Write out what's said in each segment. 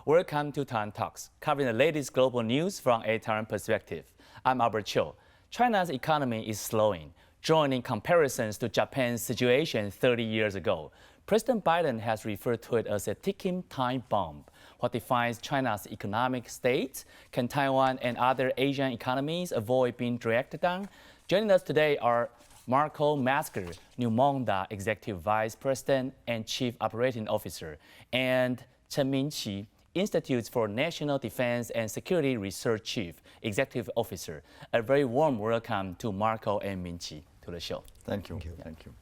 Welcome to Taiwan Talks, covering the latest global news from a Taiwan perspective. I'm Albert Cho. China's economy is slowing, joining comparisons to Japan's situation 30 years ago. President Biden has referred to it as a ticking time bomb. What defines China's economic state? Can Taiwan and other Asian economies avoid being dragged down? Joining us today are Marco Mezger, Neumonda Executive Vice President and Chief Operating Officer, and Chen Ming-chi, Institute for National Defense and Security Research Chief Executive Officer. A very warm welcome to Marco and Ming-chi to the show. Thank you. Thank you.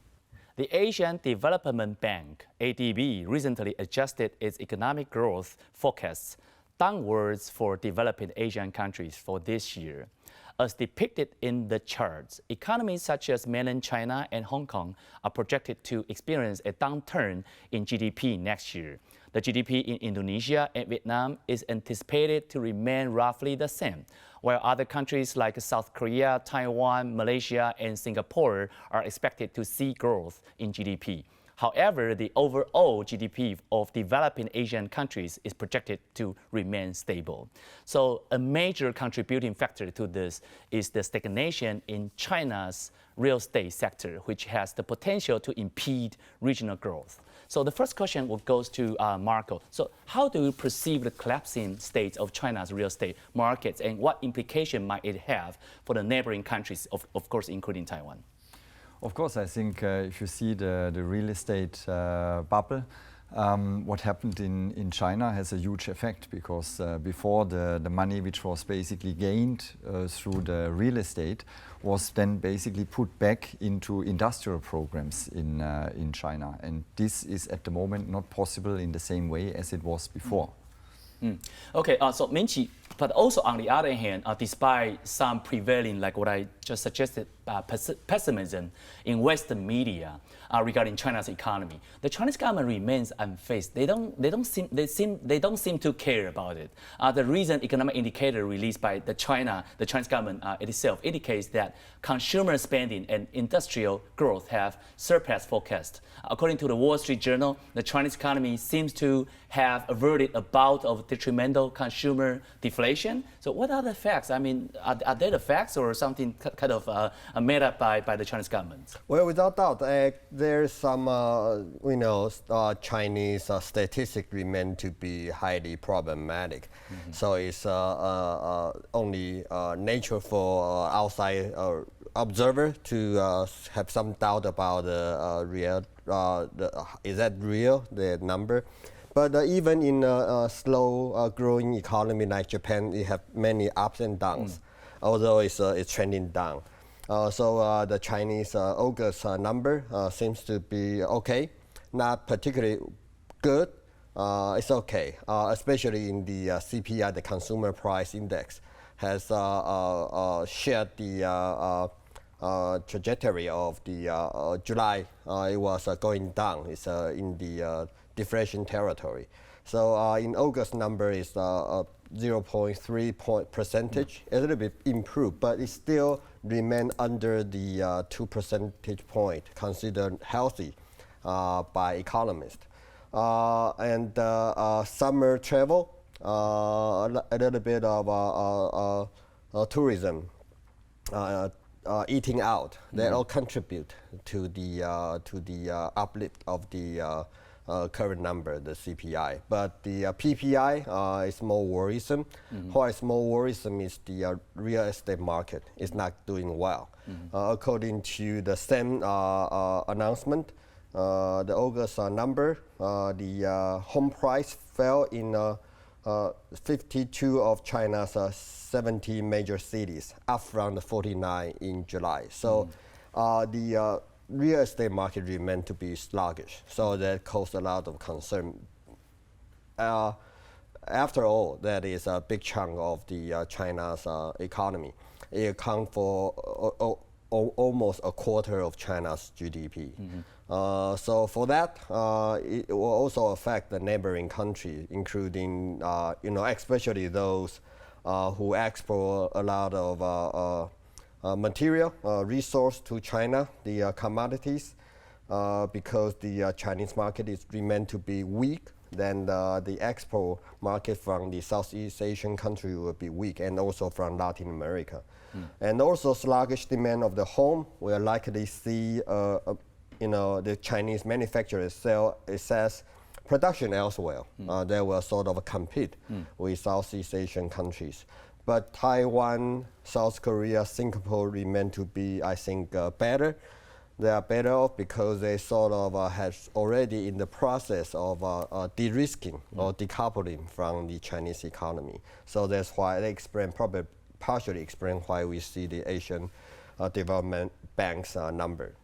The Asian Development Bank, ADB, recently adjusted its economic growth forecasts downwards for developing Asian countries for this year. As depicted in the charts, economies such as mainland China and Hong Kong are projected to experience a downturn in GDP next year. The GDP in Indonesia and Vietnam is anticipated to remain roughly the same, while other countries like South Korea, Taiwan, Malaysia, and Singapore are expected to see growth in GDP. However, the overall GDP of developing Asian countries is projected to remain stable. So a major contributing factor to this is the stagnation in China's real estate sector, which has the potential to impede regional growth. So the first question goes to Marco. So how do you perceive the collapsing state of China's real estate markets, and what implication might it have for the neighboring countries, of course, including Taiwan? Of course, I think if you see the real estate bubble, what happened in China has a huge effect, because before the money which was basically gained through the real estate was then basically put back into industrial programs in China. And this is at the moment not possible in the same way as it was before. Okay, so Ming-chi, but also on the other hand, despite some prevailing, like what I just suggested, pessimism in Western media regarding China's economy, the Chinese government remains unfazed. They don't seem to care about it. The recent economic indicator released by the Chinese government itself indicates that consumer spending and industrial growth have surpassed forecasts. According to the Wall Street Journal, the Chinese economy seems to have averted a bout of detrimental consumer deflation. So what are the facts? I mean, are they the facts or something kind of made up by the Chinese government? Well, without doubt, there's some, Chinese statistics remain to be highly problematic. So it's only nature for outside observer to have some doubt about is that real, the number? But even in a slow growing economy like Japan, it have many ups and downs, although it's trending down. So the Chinese August number seems to be okay, not particularly good. It's okay, especially in the CPI, the Consumer Price Index, has shared the trajectory of the July. It was going down. It's in the deflation territory. So in August number is 0.3 percentage, a little bit improved, but it still remain under the 2 percentage point considered healthy by economists. And summer travel, a little bit of tourism, eating out, they all contribute to the uplift of the current number, the CPI. But the PPI is more worrisome. What is more worrisome is the real estate market is not doing well. According to the same announcement, the August number, the home price fell in 52 of China's 70 major cities, up from the 49 in July. So the real estate market remained to be sluggish, so that caused a lot of concern. After all, that is a big chunk of the China's economy. It accounts for almost a quarter of China's GDP. So for that, it will also affect the neighboring countries, including, especially those who export a lot of material resource to China, the commodities, because the Chinese market is remained to be weak then the export market from the Southeast Asian country will be weak, and also from Latin America. And also sluggish demand of the home, we'll likely see the Chinese manufacturers sell excess production elsewhere. They will sort of compete with Southeast Asian countries. But Taiwan, South Korea, Singapore remain to be, I think, better. They are better off because they sort of have already in the process of de-risking or decoupling from the Chinese economy. So that's why they partially explain why we see the Asian Development Bank's number.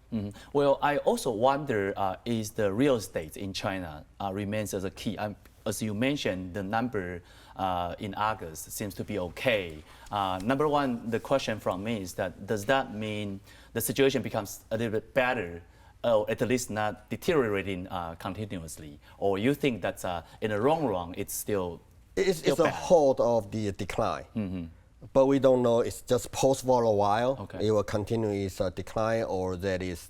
Well, I also wonder, is the real estate in China remains as a key? As you mentioned, the number in August seems to be okay. Number one, the question from me is that does that mean the situation becomes a little bit better, or at least not deteriorating continuously? Or you think that in the long run, it's still It's a halt of the decline. But we don't know, it's just pause for a while. Okay. It will continue its decline, or that is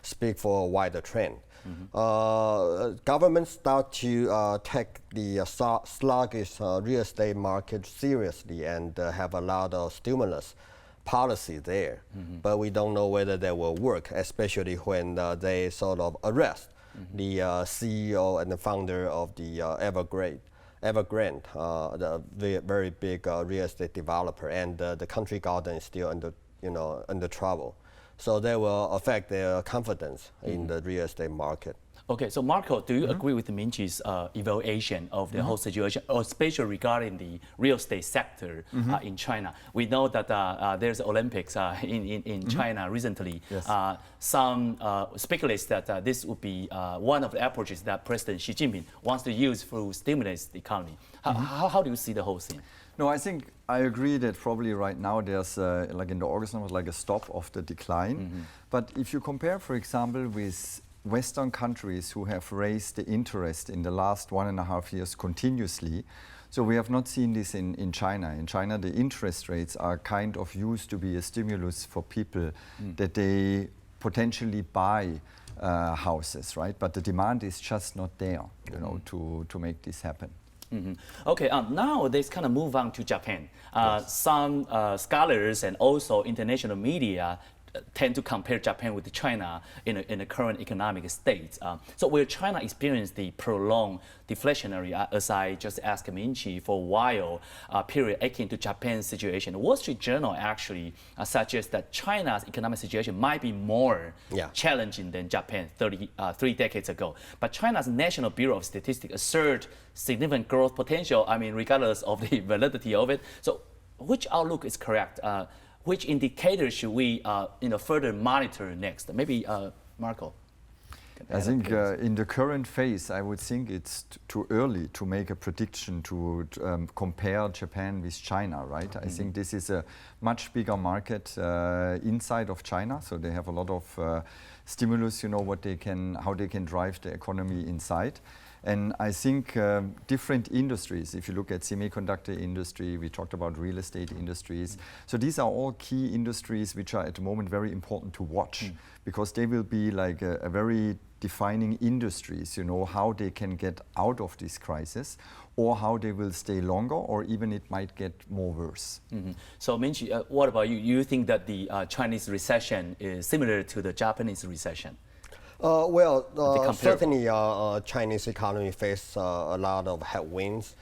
speak for a wider trend. Governments start to take the sluggish real estate market seriously and have a lot of stimulus policy there. But we don't know whether that will work, especially when they sort of arrest the CEO and the founder of the Evergrande, the very big real estate developer, and the Country Garden is still under trouble. So that will affect their confidence in the real estate market. Okay, so Marco, do you agree with Ming-chi's evaluation of the whole situation, especially regarding the real estate sector in China? We know that there's Olympics in China recently. Yes. Some speculates that this would be one of the approaches that President Xi Jinping wants to use to stimulate the economy. How do you see the whole thing? No, I think I agree that probably right now there's, like in the August numbers, like a stop of the decline. But if you compare, for example, with Western countries who have raised the interest in the last 1.5 years continuously, so we have not seen this in China. In China, the interest rates are kind of used to be a stimulus for people that they potentially buy houses, right? But the demand is just not there, to make this happen. Okay, now let's kind of move on to Japan. Some scholars and also international media tend to compare Japan with China in the current economic state. So will China experience the prolonged deflationary, as I just asked Ming-chi for a while, period akin to Japan's situation? The Wall Street Journal actually suggests that China's economic situation might be more challenging than Japan 3 decades ago. But China's National Bureau of Statistics asserts significant growth potential, regardless of the validity of it. So which outlook is correct? Which indicators should we further monitor next? Maybe Marco. I think in the current phase, I would think it's too early to make a prediction to compare Japan with China, right? I think this is a much bigger market inside of China, so they have a lot of stimulus, how they can drive the economy inside. And I think different industries, if you look at semiconductor industry, we talked about real estate industries. So these are all key industries which are at the moment very important to watch because they will be like a very defining industries, how they can get out of this crisis or how they will stay longer or even it might get more worse. So Ming-chi, what about you? You think that the Chinese recession is similar to the Japanese recession? Certainly Chinese economy face a lot of headwinds,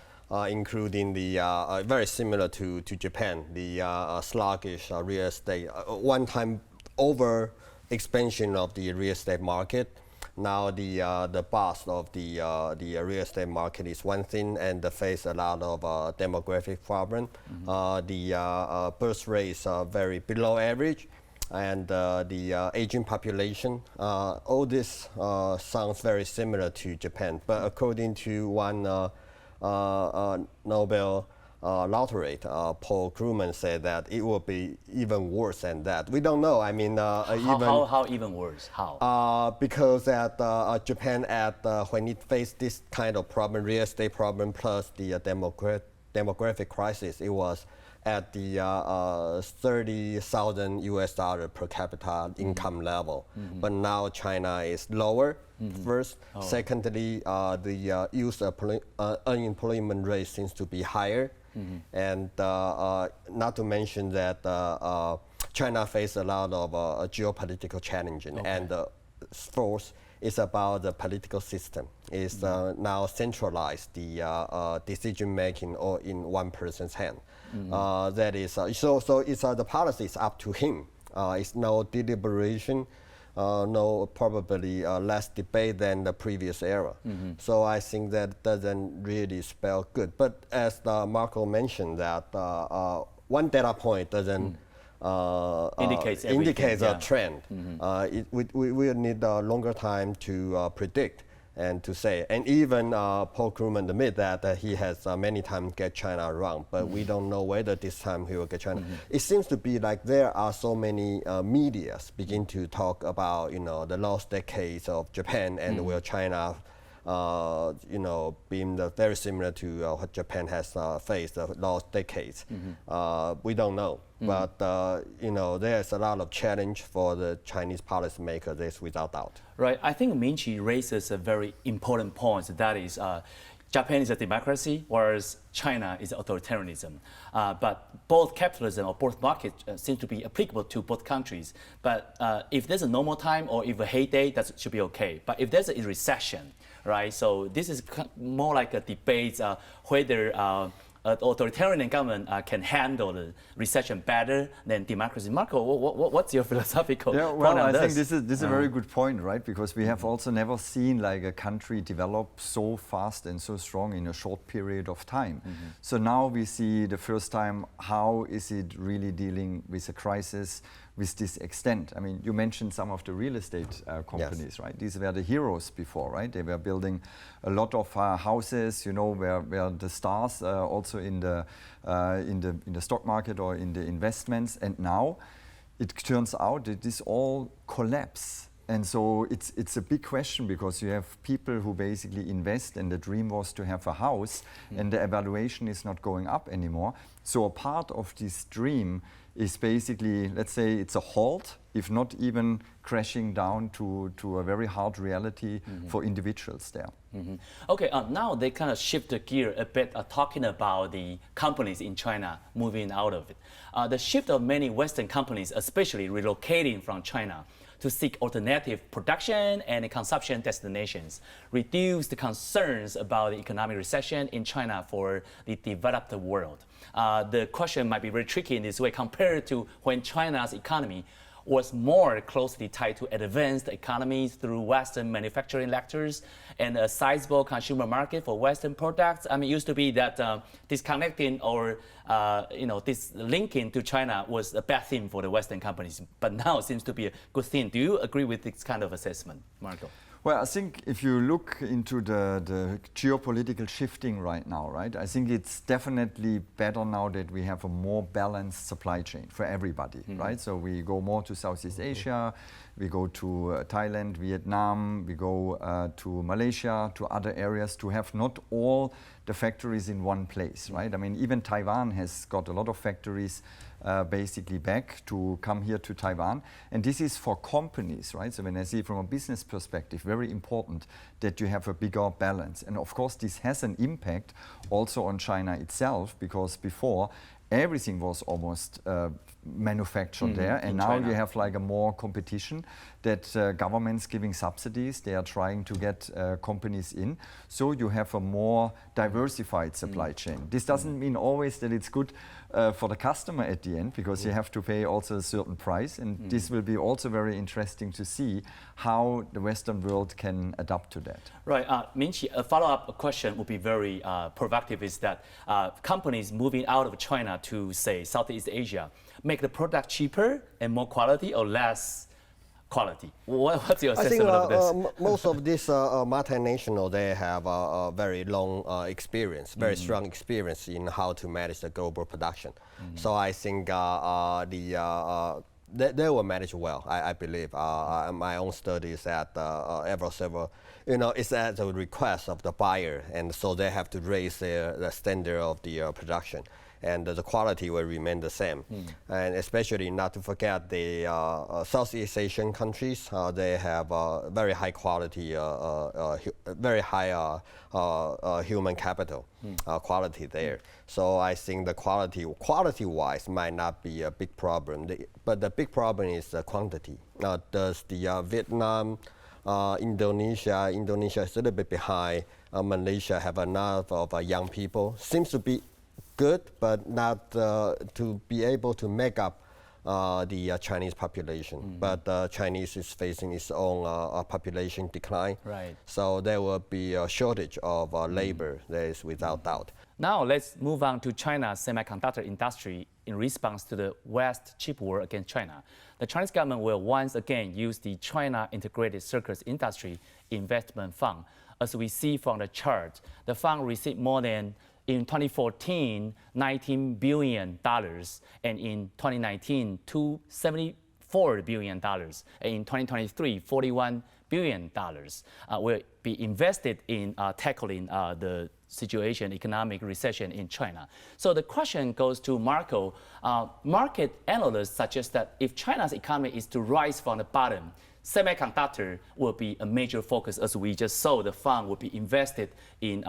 including the very similar to Japan, the sluggish real estate, one-time over expansion of the real estate market. Now the bust of the real estate market is one thing, and they face a lot of demographic problem. The birth rates are very below average. And the aging population, all this sounds very similar to Japan. But according to one Nobel laureate, Paul Krugman, said that it will be even worse than that. We don't know. How even worse? How? Because at Japan, when it faced this kind of problem, real estate problem plus the demographic crisis, it was at the $30,000 US per capita income level. But now China is lower first. Secondly, the youth unemployment rate seems to be higher. And not to mention that China faces a lot of geopolitical challenges. And fourth is about the political system. It's now centralized the decision making all in one person's hand. That is so it's the policy is up to him. It's no deliberation. No, probably less debate than the previous era. So I think that doesn't really spell good. But as Marco mentioned, that one data point doesn't indicate a trend. We will need a longer time to predict and to say. And even Paul Krugman admit that he has many times get China wrong, but we don't know whether this time he will get China. It seems to be like there are so many medias begin to talk about the lost decades of Japan and will China being very similar to what Japan has faced the last decades. We don't know. But there's a lot of challenge for the Chinese policymakers, this without doubt. Right. I think Ming-chi raises a very important point. That is, Japan is a democracy, whereas China is authoritarianism. But both capitalism or both markets seem to be applicable to both countries. But if there's a normal time or if a heyday, that should be okay. But if there's a recession, right? So this is more like a debate whether authoritarian government can handle the recession better than democracy. Marco, what's your philosophical point on I this? think this is a very good point, right? Because we have also never seen like a country develop so fast and so strong in a short period of time. So now we see the first time how is it really dealing with a crisis with this extent. I mean, you mentioned some of the real estate companies, right? These were the heroes before, right? They were building a lot of houses, where the stars also in the stock market or in the investments. And now it turns out that this all collapse. And so it's a big question because you have people who basically invest and the dream was to have a house and the evaluation is not going up anymore. So a part of this dream is basically, let's say it's a halt, if not even crashing down to a very hard reality for individuals there. Okay, now they kind of shift the gear a bit, talking about the companies in China moving out of it. The shift of many Western companies, especially relocating from China to seek alternative production and consumption destinations, reduce the concerns about the economic recession in China for the developed world. The question might be very tricky in this way compared to when China's economy was more closely tied to advanced economies through Western manufacturing sectors and a sizable consumer market for Western products. I mean, it used to be that disconnecting or this linking to China was a bad thing for the Western companies, but now it seems to be a good thing. Do you agree with this kind of assessment, Marco? Well, I think if you look into the geopolitical shifting right now, right, I think it's definitely better now that we have a more balanced supply chain for everybody, right? So we go more to Southeast Asia, we go to Thailand, Vietnam, we go to Malaysia, to other areas to have not all the factories in one place, right? I mean, even Taiwan has got a lot of factories basically back to come here to Taiwan. And this is for companies, right? So when I see from a business perspective, very important that you have a bigger balance. And of course, this has an impact also on China itself, because before everything was almost manufactured there, and now China. You have like a more competition that governments giving subsidies, they are trying to get companies in, so you have a more diversified supply chain. This doesn't mean always that it's good for the customer at the end, because you have to pay also a certain price, and this will be also very interesting to see how the Western world can adapt to that. Right, Ming-chi, a follow-up question would be very provocative, is that companies moving out of China to, say, Southeast Asia make the product cheaper and more quality or less quality? What's your assessment of this? Most of these multinationals, they have a very long experience, very strong experience in how to manage the global production. So I think they will manage well, I believe. My own study is that several, it's at the request of the buyer, and so they have to raise the standard of the production. and the quality will remain the same. And especially not to forget the Southeast Asian countries, they have very high quality, very high human capital quality there. So I think the quality-wise might not be a big problem, but the big problem is the quantity. Does the Vietnam, Indonesia is a little bit behind. Malaysia have enough of young people. Seems to be good, but not to be able to make up the Chinese population. But Chinese is facing its own population decline. Right. So there will be a shortage of labor, that is without doubt. Now let's move on to China's semiconductor industry in response to the West chip war against China. The Chinese government will once again use the China Integrated Circuits Industry Investment Fund. As we see from the chart, the fund received more than, in 2014, $19 billion, and in 2019, $274 billion, and in 2023, $41 billion will be invested in tackling the situation, economic recession in China. So the question goes to Marco. Market analysts suggest that if China's economy is to rise from the bottom, semiconductor will be a major focus. As we just saw, the fund will be invested in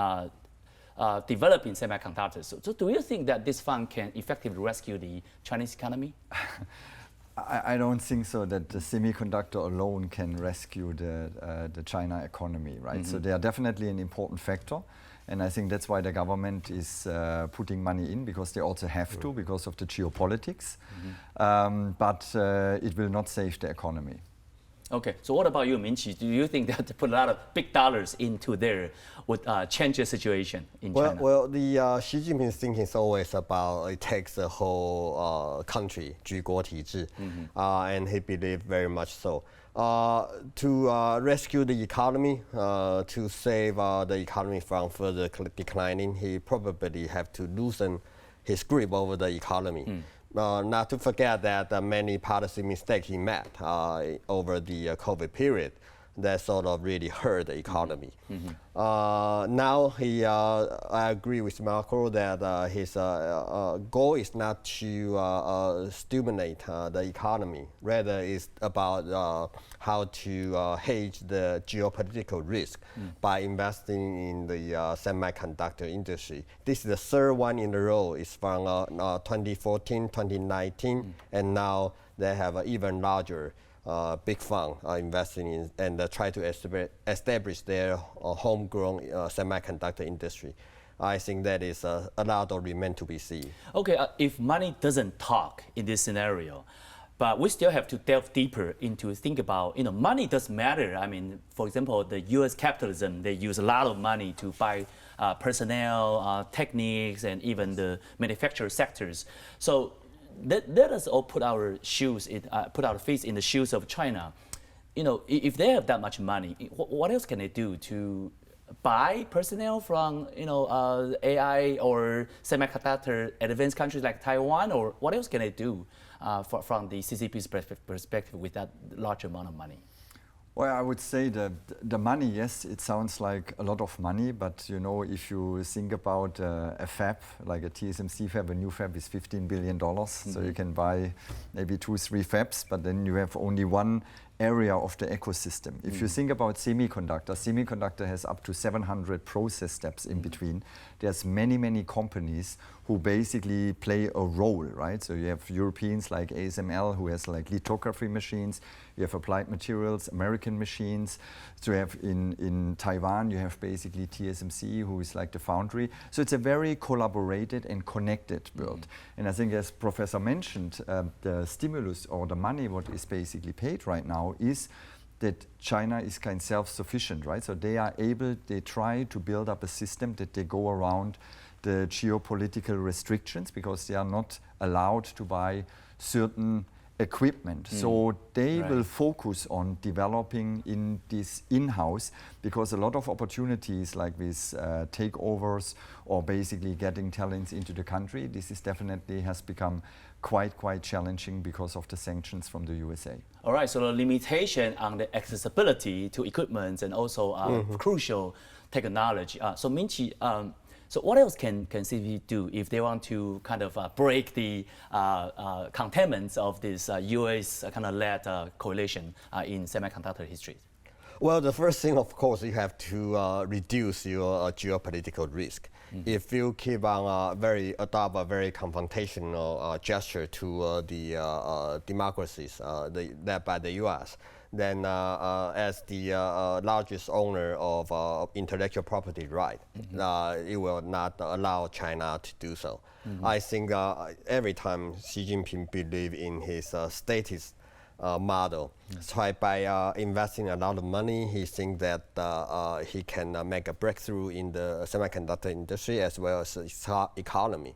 developing semiconductors. So do you think that this fund can effectively rescue the Chinese economy? I don't think so that the semiconductor alone can rescue the China economy, right? So they are definitely an important factor. And I think that's why the government is putting money in, because they also have to, because of the geopolitics. But it will not save the economy. Okay, so what about you, Ming-chi? Do you think that to put a lot of big dollars into there would change the situation in China? Well, the Xi Jinping's thinking is always about it takes the whole country, 举国体制, and he believes very much so. To rescue the economy, to save the economy from further declining, he probably have to loosen his grip over the economy. Not to forget that many policy mistakes he made over the COVID period that sort of really hurt the economy. Now I agree with Marco that his goal is not to stimulate the economy. Rather, it's about how to hedge the geopolitical risk by investing in the semiconductor industry. This is the third one in a row. It's from 2014, 2019, and now they have an even larger big fund investing in and try to establish their homegrown semiconductor industry. I think that is a lot of remain to be seen. Okay, if money doesn't talk in this scenario, but we still have to delve deeper into think about, money does matter. I mean, for example, the US capitalism, they use a lot of money to buy personnel, techniques, and even the manufacturing sectors. So let us all put our feet in the shoes of China. If they have that much money, what else can they do to buy personnel from AI or semiconductor advanced countries like Taiwan, or what else can they do from the CCP's perspective with that large amount of money? Well, I would say that the money, yes, it sounds like a lot of money, but if you think about a fab, like a TSMC fab, a new fab is $15 billion. So you can buy maybe 2-3 fabs, but then you have only one area of the ecosystem. If you think about semiconductor has up to 700 process steps in between. There's many companies who basically play a role, right? So you have Europeans like ASML who has like lithography machines. You have Applied Materials, American machines. So you have in Taiwan, you have basically TSMC who is like the foundry. So it's a very collaborated and connected world. And I think as Professor mentioned, the stimulus or the money what is basically paid right now is that China is kind of self-sufficient, right? So they try to build up a system that they go around the geopolitical restrictions because they are not allowed to buy certain equipment. So they will focus on developing in this in-house because a lot of opportunities like this takeovers or basically getting talents into the country, this is definitely has become quite challenging because of the sanctions from the USA. All right, so the limitation on the accessibility to equipment and also crucial technology. So Ming-chi, So what else can CCP do if they want to kind of break the containment of this U.S. kind of led coalition in semiconductor history? Well, the first thing, of course, you have to reduce your geopolitical risk. If you keep on adopt a very confrontational gesture to the democracies led by the U.S., then as the largest owner of intellectual property right, it will not allow China to do so. I think every time Xi Jinping believes in his statist model, try by investing a lot of money, he thinks that he can make a breakthrough in the semiconductor industry as well as its economy.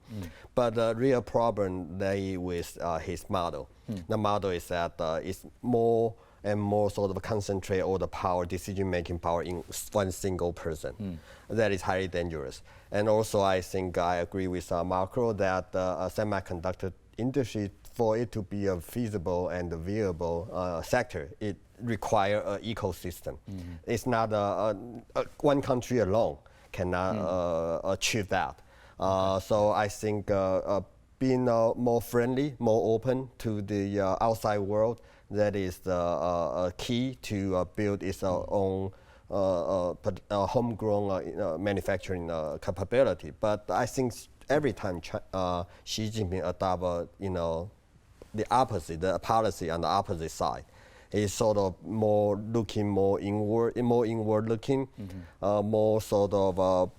But the real problem lay with his model. The model is that it's more and more sort of concentrate all the power, decision-making power in one single person. That is highly dangerous. And also, I think I agree with Marco that semiconductor industry, for it to be a feasible and viable sector, it requires an ecosystem. It's not one country alone cannot achieve that. So I think being more friendly, more open to the outside world, that is the key to build its own homegrown manufacturing capability. But I think every time Xi Jinping adopt, the opposite, the policy on the opposite side, is sort of more inward looking, more sort of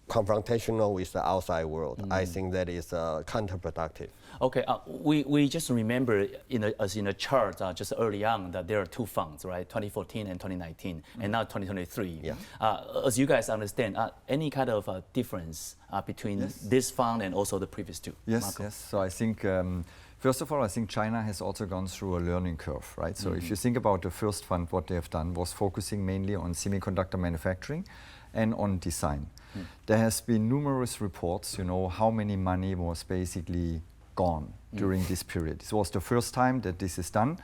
confrontational with the outside world. I think that is counterproductive. Okay, we just remember as in a chart just early on that there are two funds, right? 2014 and 2019, and now 2023. Yeah. As you guys understand, any kind of difference between this fund and also the previous two? Yes, Marco? yes. So I think, first of all, I think China has also gone through a learning curve, right? So if you think about the first fund, what they have done was focusing mainly on semiconductor manufacturing and on design. There has been numerous reports, how many money was basically gone during this period. This was the first time that this is done.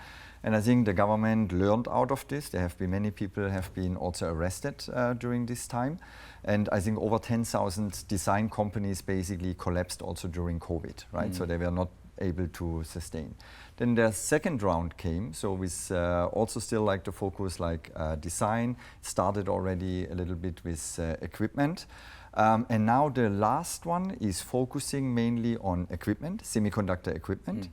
And I think the government learned out of this. There have been many people have been also arrested during this time. And I think over 10,000 design companies basically collapsed also during COVID, right? So they were not able to sustain. Then the second round came, so with also still like the focus like design, started already a little bit with equipment. And now the last one is focusing mainly on equipment, semiconductor equipment,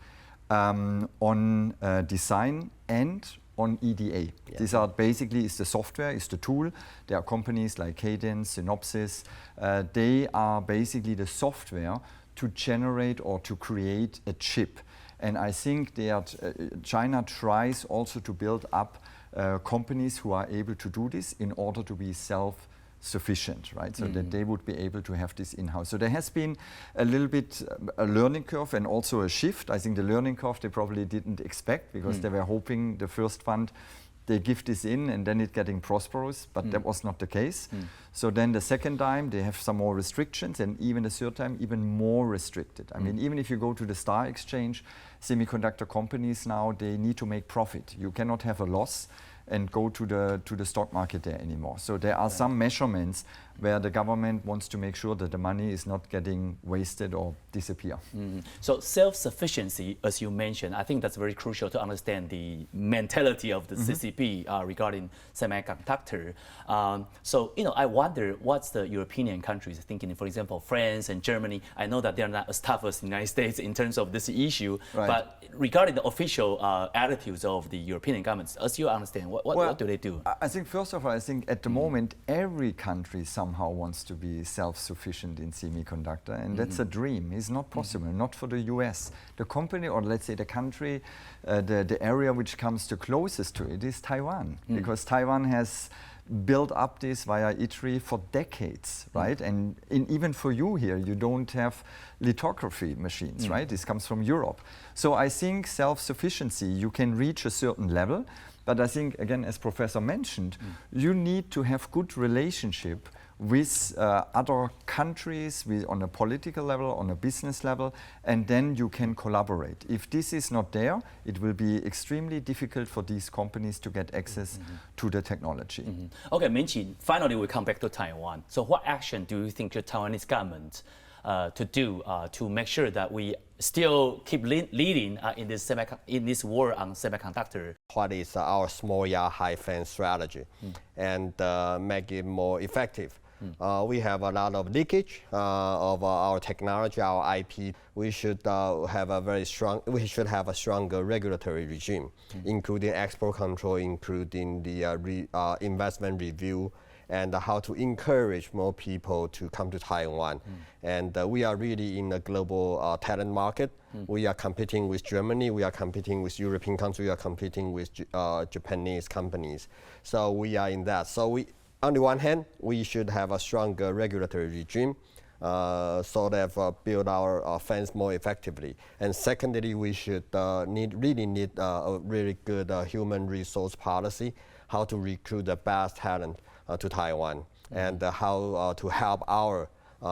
on design and on EDA. These are basically is the software, is the tool. There are companies like Cadence, Synopsys. They are basically the software to generate or to create a chip. And I think China tries also to build up companies who are able to do this in order to be self-sufficient, right? So that they would be able to have this in-house. So there has been a little bit a learning curve and also a shift. I think the learning curve they probably didn't expect because they were hoping the first fund they give this in and then it getting prosperous, but that was not the case. So then the second time they have some more restrictions and even the third time even more restricted. I mean, even if you go to the Star Exchange, semiconductor companies now, they need to make profit. You cannot have a loss and go to the stock market there anymore. So there are some measurements where the government wants to make sure that the money is not getting wasted or disappear. So self-sufficiency, as you mentioned, I think that's very crucial to understand the mentality of the CCP regarding semiconductor. So, I wonder what's the European countries thinking, for example, France and Germany. I know that they're not as tough as the United States in terms of this issue, but regarding the official attitudes of the European governments, as you understand, what do they do? I think, first of all, I think at the moment, every country somehow wants to be self-sufficient in semiconductor, and that's a dream. It's not possible, not for the US. The company, or let's say the country, the area which comes the closest to it is Taiwan, because Taiwan has built up this via ITRI for decades, right? And even for you here, you don't have lithography machines, right? This comes from Europe. So I think self-sufficiency, you can reach a certain level, but I think, again, as Professor mentioned, you need to have good relationship with other countries on a political level, on a business level, and then you can collaborate. If this is not there, it will be extremely difficult for these companies to get access to the technology. Okay, Ming-chi, finally we come back to Taiwan. So what action do you think the Taiwanese government to do to make sure that we still keep leading in this war on semiconductor? What is our small yard high fence strategy and make it more effective? We have a lot of leakage of our technology, our IP. We should have a stronger regulatory regime, including export control, including the investment review, and how to encourage more people to come to Taiwan. And we are really in a global talent market. We are competing with Germany, we are competing with European countries, we are competing with Japanese companies. So we are in that. So on the one hand, we should have a stronger regulatory regime so that build our fence more effectively. And secondly, we should really need a really good human resource policy, how to recruit the best talent to Taiwan, and how to help our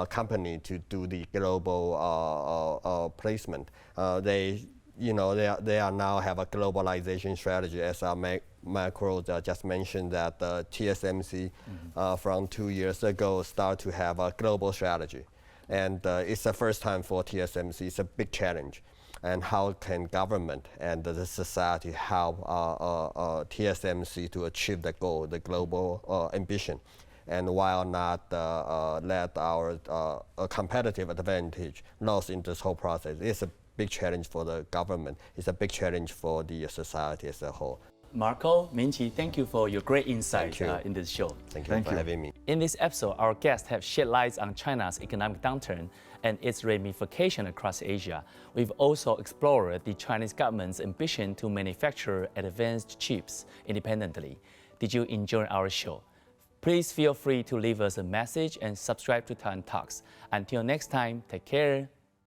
company to do the global placement. They are now have a globalization strategy, as Macro just mentioned that TSMC from 2 years ago start to have a global strategy, and it's the first time for TSMC. It's a big challenge. And how can government and the society help TSMC to achieve the goal, the global ambition, and while not let our competitive advantage lost in this whole process? It's a big challenge for the government. It's a big challenge for the society as a whole. Marco, Ming-chi, thank you for your great insight in this show. Thank you for having me. In this episode, our guests have shed light on China's economic downturn and its ramification across Asia. We've also explored the Chinese government's ambition to manufacture advanced chips independently. Did you enjoy our show? Please feel free to leave us a message and subscribe to Taiwan Talks. Until next time, take care.